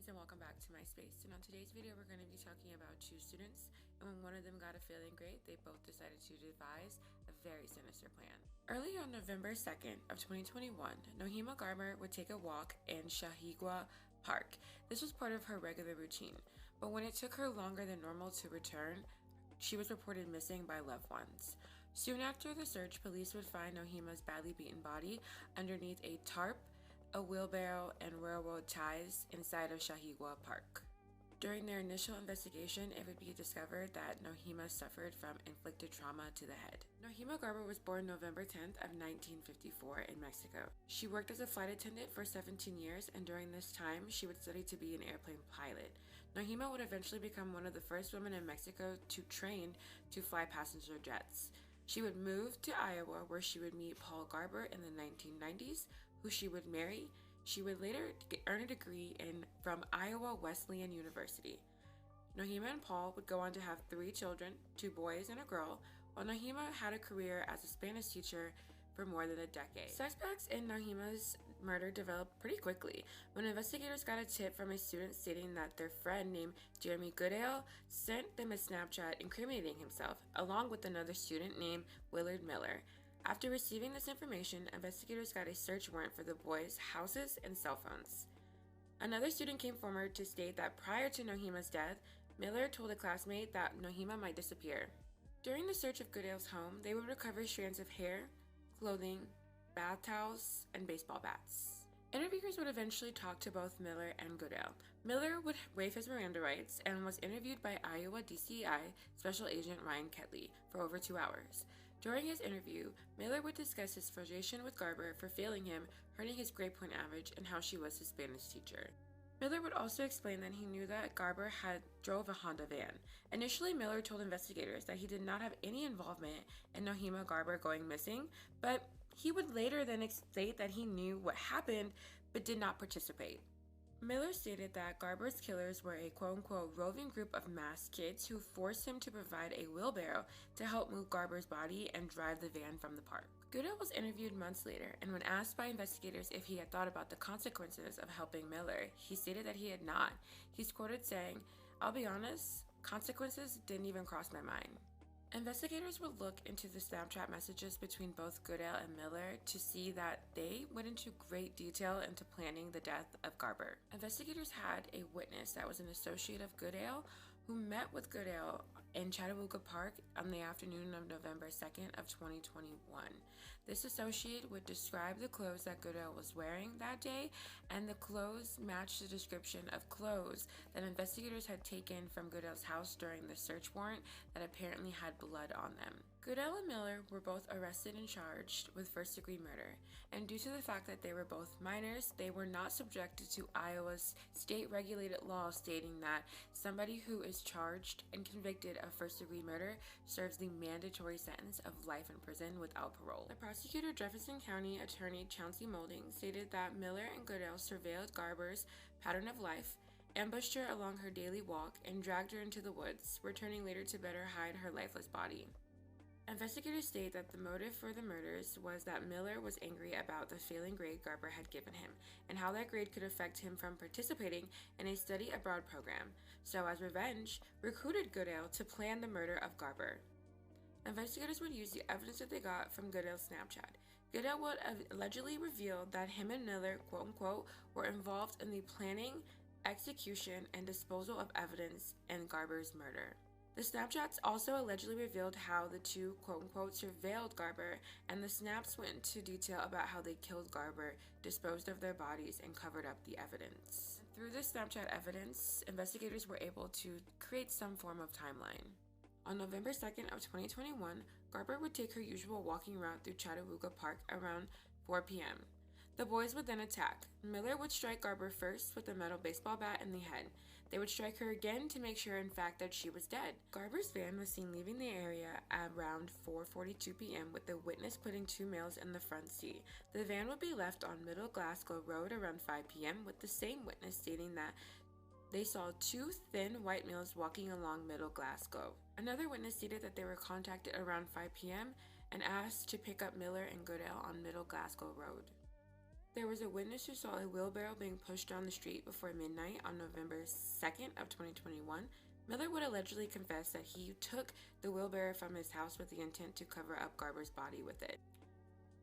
and welcome back to my space. And on today's video, we're going to be talking about two students, and when one of them got a failing grade, they both decided to devise a very sinister plan. Early on November 2nd of 2021, Nohema Garber would take a walk in Shahigwa Park. This was part of her regular routine, but when it took her longer than normal to return, she was reported missing by loved ones. Soon after the search, police would find Nohema's badly beaten body underneath a tarp, a wheelbarrow, and railroad ties inside of Shahigwa Park. During their initial investigation, it would be discovered that Nohema suffered from inflicted trauma to the head. Nohema Garber was born November 10th of 1954 in Mexico. She worked as a flight attendant for 17 years, and during this time, she would study to be an airplane pilot. Nohema would eventually become one of the first women in Mexico to train to fly passenger jets. She would move to Iowa, where she would meet Paul Garber in the 1990s, who she would marry. She would later earn a degree from Iowa Wesleyan University. Nohema and Paul would go on to have 3 children, 2 boys and a girl, while Nohema had a career as a Spanish teacher for more than a decade. Suspects in Nohema's murder developed pretty quickly when investigators got a tip from a student stating that their friend named Jeremy Goodale sent them a Snapchat incriminating himself, along with another student named Willard Miller. After receiving this information, investigators got a search warrant for the boys' houses and cell phones. Another student came forward to state that prior to Nohema's death, Miller told a classmate that Nohema might disappear. During the search of Goodale's home, they would recover strands of hair, clothing, bath towels, and baseball bats. Interviewers would eventually talk to both Miller and Goodale. Miller would waive his Miranda rights and was interviewed by Iowa DCI Special Agent Ryan Ketley for over 2 hours. During his interview, Miller would discuss his frustration with Garber for failing him, hurting his grade point average, and how she was his Spanish teacher. Miller would also explain that he knew that Garber drove a Honda van. Initially, Miller told investigators that he did not have any involvement in Nohema Garber going missing, but he would later then state that he knew what happened but did not participate. Miller stated that Garber's killers were a quote-unquote roving group of masked kids who forced him to provide a wheelbarrow to help move Garber's body and drive the van from the park. Goodale was interviewed months later, and when asked by investigators if he had thought about the consequences of helping Miller, he stated that he had not. He's quoted saying, "I'll be honest, consequences didn't even cross my mind." Investigators would look into the Snapchat messages between both Goodale and Miller to see that they went into great detail into planning the death of Garber. Investigators had a witness that was an associate of Goodale who met with Goodale in Chattahoochee Park on the afternoon of November 2nd of 2021. This associate would describe the clothes that Goodale was wearing that day, and the clothes matched the description of clothes that investigators had taken from Goodale's house during the search warrant that apparently had blood on them. Goodale and Miller were both arrested and charged with first-degree murder, and due to the fact that they were both minors, they were not subjected to Iowa's state-regulated law stating that somebody who is charged and convicted of first-degree murder serves the mandatory sentence of life in prison without parole. The prosecutor, Jefferson County Attorney Chauncey Molding, stated that Miller and Goodale surveilled Garber's pattern of life, ambushed her along her daily walk, and dragged her into the woods, returning later to better hide her lifeless body. Investigators state that the motive for the murders was that Miller was angry about the failing grade Garber had given him, and how that grade could affect him from participating in a study abroad program, so as revenge, recruited Goodale to plan the murder of Garber. Investigators would use the evidence that they got from Goodale's Snapchat. Goodale would allegedly reveal that him and Miller, quote-unquote, were involved in the planning, execution, and disposal of evidence in Garber's murder. The Snapchats also allegedly revealed how the two, quote-unquote, surveilled Garber, and the snaps went into detail about how they killed Garber, disposed of their bodies, and covered up the evidence. Through this Snapchat evidence, investigators were able to create some form of timeline. On November 2nd of 2021, Garber would take her usual walking route through Chattahoochee Park around 4 p.m. The boys would then attack. Miller would strike Garber first with a metal baseball bat in the head. They would strike her again to make sure, in fact, that she was dead. Garber's van was seen leaving the area at around 4:42 p.m. with the witness putting 2 males in the front seat. The van would be left on Middle Glasgow Road around 5 p.m. with the same witness stating that they saw 2 thin white males walking along Middle Glasgow. Another witness stated that they were contacted around 5 p.m. and asked to pick up Miller and Goodale on Middle Glasgow Road. There was a witness who saw a wheelbarrow being pushed down the street before midnight on November 2nd of 2021. Miller would allegedly confess that he took the wheelbarrow from his house with the intent to cover up Garber's body with it.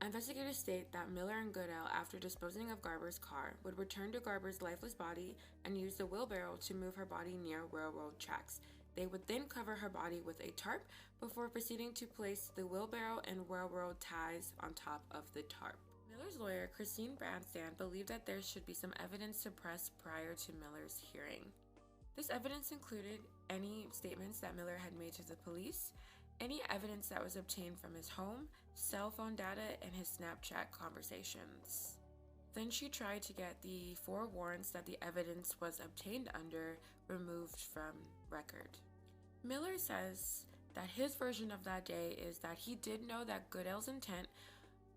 Investigators state that Miller and Goodell, after disposing of Garber's car, would return to Garber's lifeless body and use the wheelbarrow to move her body near railroad tracks. They would then cover her body with a tarp before proceeding to place the wheelbarrow and railroad ties on top of the tarp. Miller's lawyer, Christine Branstad, believed that there should be some evidence suppressed prior to Miller's hearing. This evidence included any statements that Miller had made to the police, any evidence that was obtained from his home, cell phone data, and his Snapchat conversations. Then she tried to get the 4 warrants that the evidence was obtained under removed from record. Miller says that his version of that day is that he did know that Goodell's intent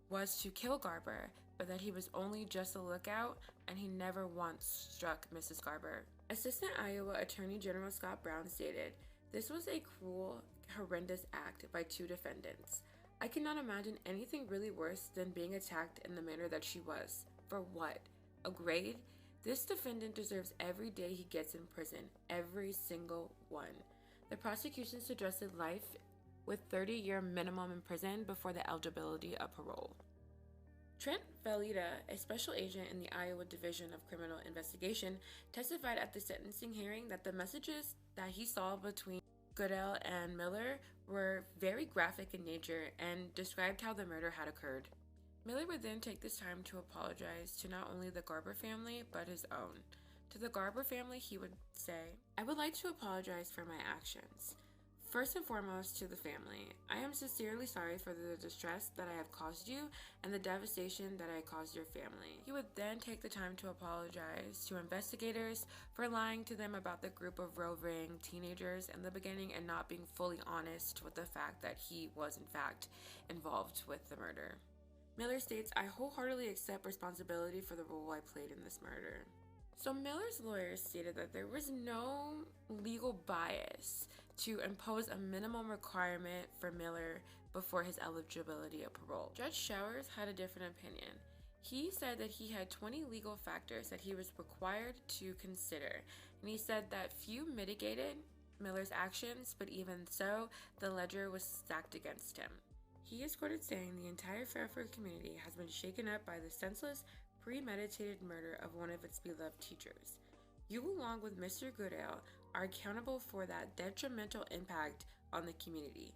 was to kill Garber, but that he was only just a lookout and he never once struck Mrs. Garber. Assistant Iowa Attorney General Scott Brown stated, "This was a cruel, horrendous act by 2 defendants. I cannot imagine anything really worse than being attacked in the manner that she was. For what? A grade? This defendant deserves every day he gets in prison, every single one." The prosecution suggested life with 30-year minimum in prison before the eligibility of parole. Trent Velita, a special agent in the Iowa Division of Criminal Investigation, testified at the sentencing hearing that the messages that he saw between Goodell and Miller were very graphic in nature and described how the murder had occurred. Miller would then take this time to apologize to not only the Garber family, but his own. To the Garber family, he would say, "I would like to apologize for my actions. First and foremost, to the family, I am sincerely sorry for the distress that I have caused you and the devastation that I caused your family." He would then take the time to apologize to investigators for lying to them about the group of roving teenagers in the beginning and not being fully honest with the fact that he was in fact involved with the murder. Miller states, "I wholeheartedly accept responsibility for the role I played in this murder." So Miller's lawyers stated that there was no legal bias to impose a minimum requirement for Miller before his eligibility of parole. Judge Showers had a different opinion. He said that he had 20 legal factors that he was required to consider, and he said that few mitigated Miller's actions, but even so, the ledger was stacked against him. He is quoted saying, "The entire Fairfield community has been shaken up by the senseless, premeditated murder of one of its beloved teachers. You, along with Mr. Goodell, are accountable for that detrimental impact on the community.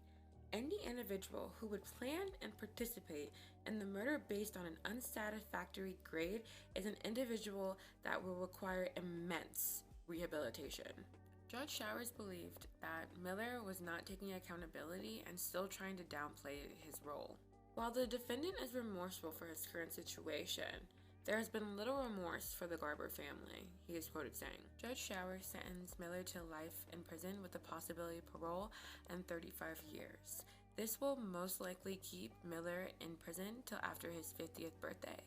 Any individual who would plan and participate in the murder based on an unsatisfactory grade is an individual that will require immense rehabilitation." Judge Showers believed that Miller was not taking accountability and still trying to downplay his role. While the defendant is remorseful for his current situation, there has been little remorse for the Garber family, he is quoted saying. Judge Showers sentenced Miller to life in prison with the possibility of parole and 35 years. This will most likely keep Miller in prison till after his 50th birthday.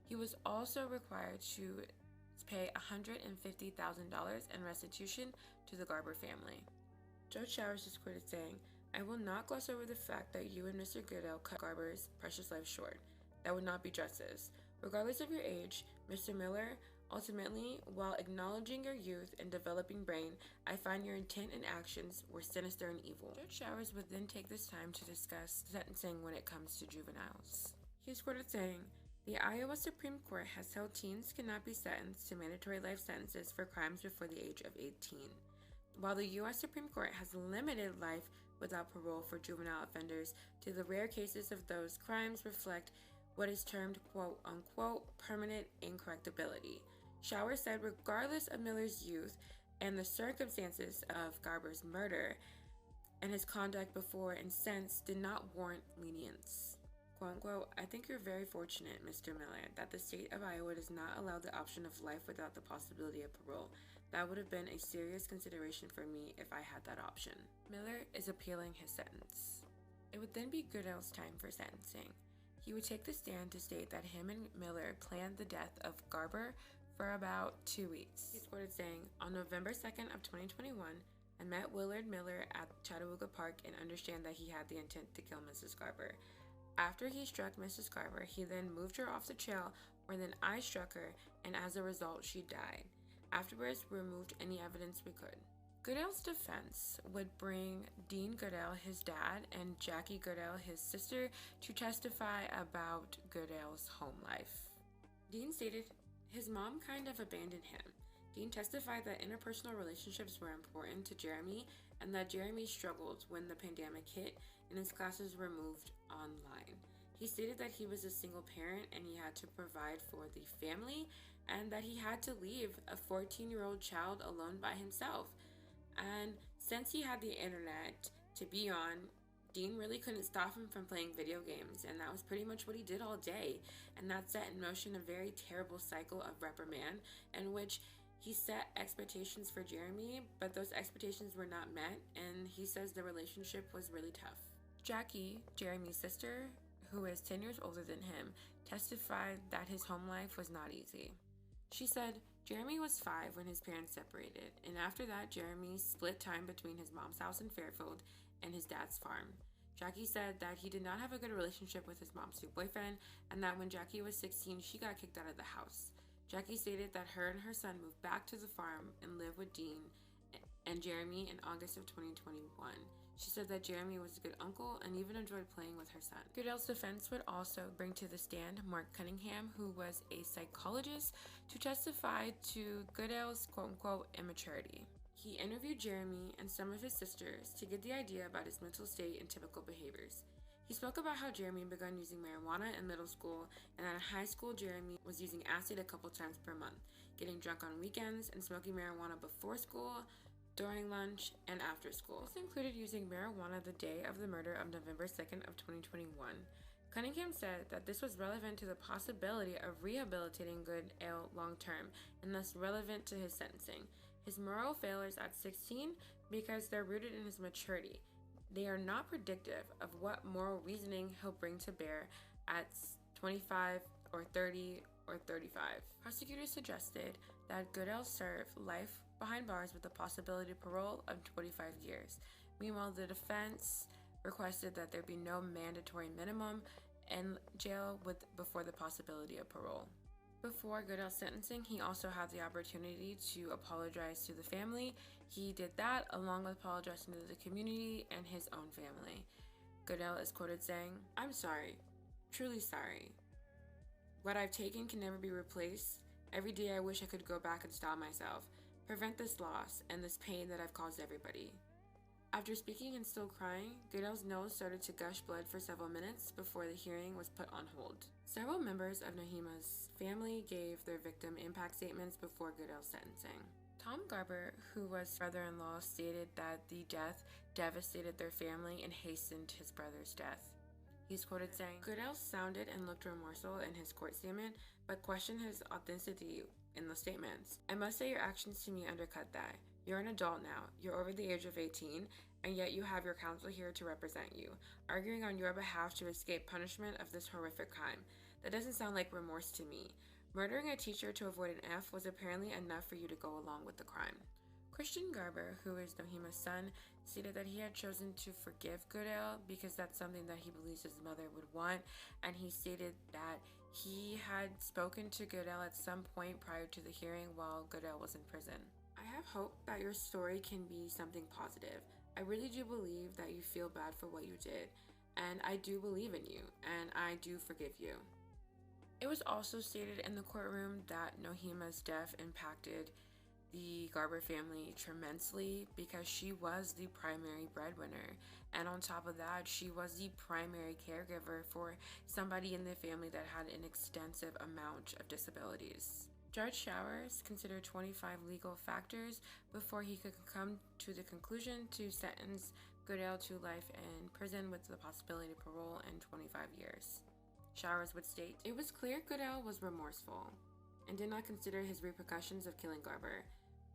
He was also required to pay $150,000 in restitution to the Garber family. Judge Showers is quoted saying, "I will not gloss over the fact that you and Mr. Goodell cut Garber's precious life short. That would not be justice. Regardless of your age, Mr. Miller, ultimately, while acknowledging your youth and developing brain, I find your intent and actions were sinister and evil." Judge Showers would then take this time to discuss sentencing when it comes to juveniles. He is quoted saying, "The Iowa Supreme Court has held teens cannot be sentenced to mandatory life sentences for crimes before the age of 18. While the U.S. Supreme Court has limited life without parole for juvenile offenders to the rare cases of those crimes reflect what is termed quote-unquote permanent incorrectability." Showers said regardless of Miller's youth and the circumstances of Garber's murder and his conduct before and since did not warrant lenience. Quote-unquote, "I think you're very fortunate, Mr. Miller, that the state of Iowa does not allow the option of life without the possibility of parole. That would have been a serious consideration for me if I had that option." Miller is appealing his sentence. It would then be Goodell's time for sentencing. He would take the stand to state that him and Miller planned the death of Garber for about 2 weeks. He's quoted saying, "On November 2nd of 2021, I met Willard Miller at Chattahooga Park and understand that he had the intent to kill Mrs. Garber. After he struck Mrs. Garber, he then moved her off the trail where then I struck her, and as a result, she died. Afterwards, we removed any evidence we could. Goodell's defense would bring Dean Goodell, his dad, and Jackie Goodell, his sister, to testify about Goodell's home life. Dean stated his mom kind of abandoned him. Dean testified that interpersonal relationships were important to Jeremy and that Jeremy struggled when the pandemic hit and his classes were moved online. He stated that he was a single parent and he had to provide for the family and that he had to leave a 14-year-old child alone by himself. And since he had the internet to be on, Dean really couldn't stop him from playing video games, and that was pretty much what he did all day. And that set in motion a very terrible cycle of reprimand in which he set expectations for Jeremy, but those expectations were not met, and he says the relationship was really tough. Jackie, Jeremy's sister, who is 10 years older than him, testified that his home life was not easy. She said, Jeremy was 5 when his parents separated, and after that, Jeremy split time between his mom's house in Fairfield and his dad's farm. Jackie said that he did not have a good relationship with his mom's new boyfriend, and that when Jackie was 16, she got kicked out of the house. Jackie stated that her and her son moved back to the farm and lived with Dean and Jeremy in August of 2021. She said that Jeremy was a good uncle and even enjoyed playing with her son. Goodell's defense would also bring to the stand Mark Cunningham, who was a psychologist, to testify to Goodell's quote-unquote immaturity. He interviewed Jeremy and some of his sisters to get the idea about his mental state and typical behaviors. He spoke about how Jeremy began using marijuana in middle school, and that in high school Jeremy was using acid a couple times per month, getting drunk on weekends, and smoking marijuana before school, during lunch, and after school. This included using marijuana the day of the murder of November 2nd of 2021. Cunningham said that this was relevant to the possibility of rehabilitating Goodell long-term, and thus relevant to his sentencing. His moral failures at 16 because they're rooted in his maturity. They are not predictive of what moral reasoning he'll bring to bear at 25 or 30 or 35. Prosecutors suggested that Goodell serve life behind bars with the possibility of parole of 25 years. Meanwhile, the defense requested that there be no mandatory minimum in jail before the possibility of parole. Before Goodell's sentencing, he also had the opportunity to apologize to the family. He did that along with apologizing to the community and his own family. Goodell is quoted saying, "I'm sorry, truly sorry. What I've taken can never be replaced. Every day I wish I could go back and stop myself, prevent this loss and this pain that I've caused everybody." After speaking and still crying, Goodell's nose started to gush blood for several minutes before the hearing was put on hold. Several members of Nohema's family gave their victim impact statements before Goodell's sentencing. Tom Garber, who was brother-in-law, stated that the death devastated their family and hastened his brother's death. He's quoted saying, "Goodell sounded and looked remorseful in his court statement, but questioned his authenticity in the statements. I must say your actions to me undercut that. You're an adult now, you're over the age of 18, and yet you have your counsel here to represent you, arguing on your behalf to escape punishment of this horrific crime. That doesn't sound like remorse to me. Murdering a teacher to avoid an F was apparently enough for you to go along with the crime." Christian Garber, who is Nohema's son, stated that he had chosen to forgive Goodell because that's something that he believes his mother would want, and he stated that he had spoken to Goodell at some point prior to the hearing while Goodell was in prison. "I have hope that your story can be something positive. I really do believe that you feel bad for what you did, and I do believe in you, and I do forgive you." It was also stated in the courtroom that Nohema's death impacted the Garber family tremendously because she was the primary breadwinner, and on top of that, she was the primary caregiver for somebody in the family that had an extensive amount of disabilities. Judge Showers considered 25 legal factors before he could come to the conclusion to sentence Goodell to life in prison with the possibility of parole in 25 years. Showers would state, "It was clear Goodell was remorseful and did not consider his repercussions of killing Garber,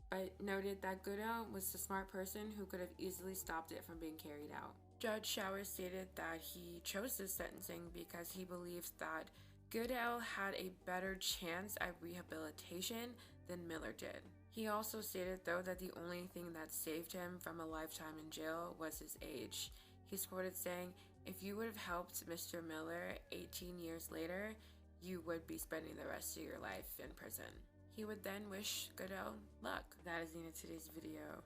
but noted that Goodell was a smart person who could have easily stopped it from being carried out." Judge Showers stated that he chose this sentencing because he believes that Goodell had a better chance at rehabilitation than Miller did. He also stated, though, that the only thing that saved him from a lifetime in jail was his age. He's quoted saying, "If you would have helped Mr. Miller 18 years later, you would be spending the rest of your life in prison. He would then wish Goodell luck. That is the end of today's video.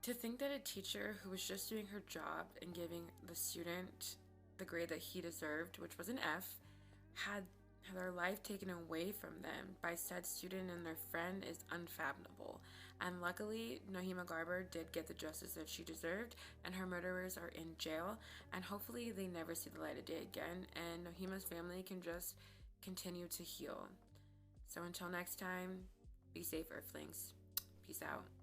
To think that a teacher who was just doing her job and giving the student the grade that he deserved, which was an F, had their life taken away from them by said student and their friend is unfathomable. And luckily, Nohema Garber did get the justice that she deserved, and her murderers are in jail, and hopefully they never see the light of day again, and Nohema's family can just continue to heal. So until next time, be safe, Earthlings. Peace out.